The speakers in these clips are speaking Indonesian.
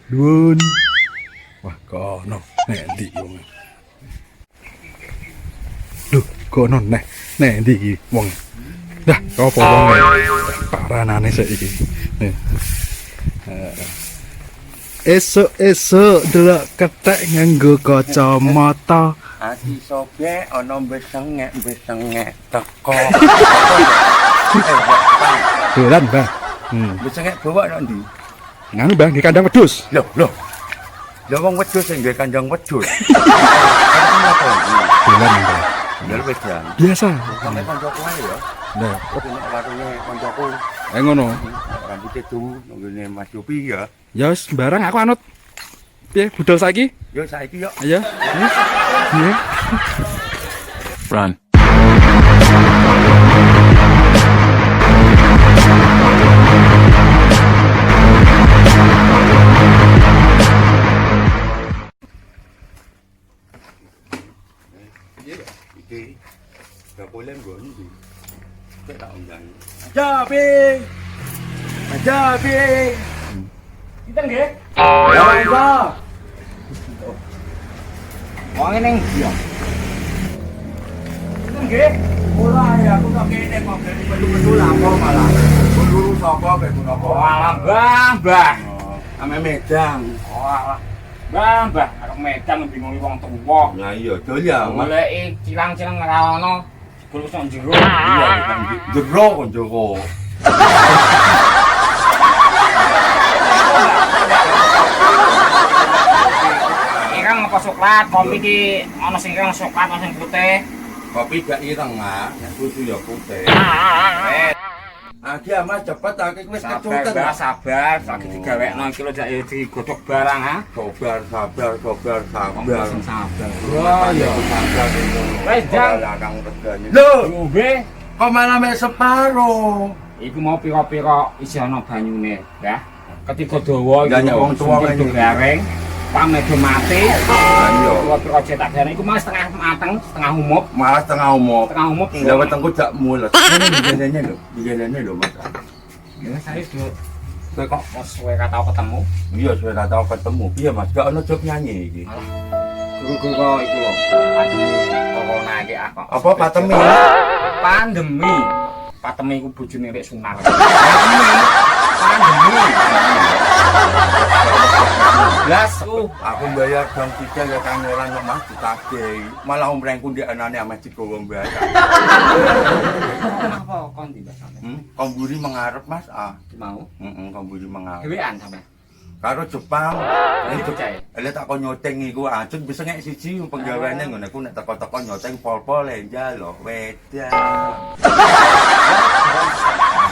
Duun. Wah, kono nek ndi wong. Lho, kono nek ndi iki wong. Dah, opo wong paranane sik iki. Esuk-esuk delok kethek nganggo kacamata. Ati soge ana besengek teko. Dolan, Bang. Besengek bawa nang ndi? Nganu, Bang, di kandang wedhus. Loh. Lah wong wedhus sing duwe kandang wedhus. Dolan, Bang. Lha wedang. Biasa. Sampe kancaku ae ya. Nah, Nek warunge kancaku ngono. rambute tuh nggone Mas Yopi ya. Ya wis sembarang aku anut. Piye budal saiki? Yo saiki yo. Ayo. Iya. Run. Iki gak boleh nggon iki. Cek tak undang. Ajabi. Kita nggih. Ya iya. Wong ning ndi ya? Kita nggih. Ora ya aku tak kene kok dari betul-betul apa malah. Guru sapa kae guru apa? Walah, Mbah. Ame medang. Walah. Mbah, arep medan bingungi wong tuwa. Ya iya doyan. Goleki cilang-cilang ora ono. Golek sok jero. Iya kan jero kon jero. Ireng apa coklat, kopi ki ana sing ireng coklat, ana sing putih. Kopi gak ireng ah, nek susu ya putih. Agi Mas cepet aku wis kecutan. Sabar, saiki digawekno iki lho jak digodhog barang ha. Sabar. Sing sabar. Wah ya sabar. Wes jang. Kang regane. Lho, Nggih. kok malah mek separo? Iku mau pira-pira isi ana banyune, ya. Ketika dawa Ya, nek wong tuwa kene kene. garing, pamede mati. Iya. Pira-pira cetak garing iku mas setengah mateng, setengah umup, Malah tengah umur. setengah umup. Lah wetengku jak mules. Ini bijelene lho Mas. Ya saya sudah kowe kok pas kowe ka tau ketemu. Iya sudah tak tahu ketemu. Piye Mas? Gak ono job nyanyi iki. Guru-guru kok iku lho. Pandemi corona iki apa? Apa patemi? Pandemi. Patemi iku bojone rek sunar. Pandemi. Blas Aku bayar dong tiga ya kang ora nyok Mas ditagih. Malah omrengku ndek anane ame digowo mbayar. apa kon di Mbak sampe? Komburi mengarep Mas ah. Mau Komburi mengarep. dhewean sampe. Karo Jepang. Ini percaya. Lha tak kon nyoteng iku ajeng bisa ngek siji penggaweane ngono aku nek teko-teko nyoteng pol-pol njalo wedan.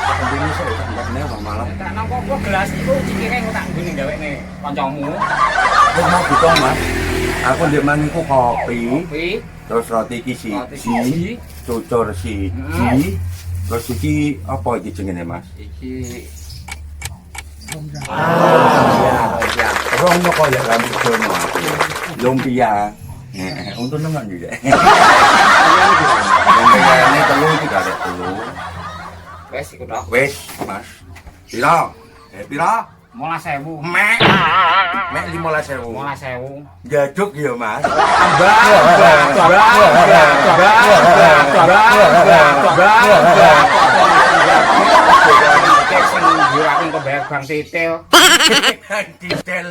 Komburi saya tak ndekne malah. Tak nangko gelas iku cikire tak nggone gawekne kancamu. Wis mau buka Mas. Aku ndek mangiku kopi, Kopi, terus roti iki roti siji, siji. cucur siji. Terus iki apa iki jenenge Mas? Iki Ya. Rono kaya rambut dono. Lumpia. Untuk nengan juga. Lumpia ini telu iki karek telu. wis iku tok. Wis, Mas. Pira? Pira? 15.000. Mek. Mek 15.000. 15.000. Jaduk ya, Mas. Sing njuraken kok bayar bang titil. Detail.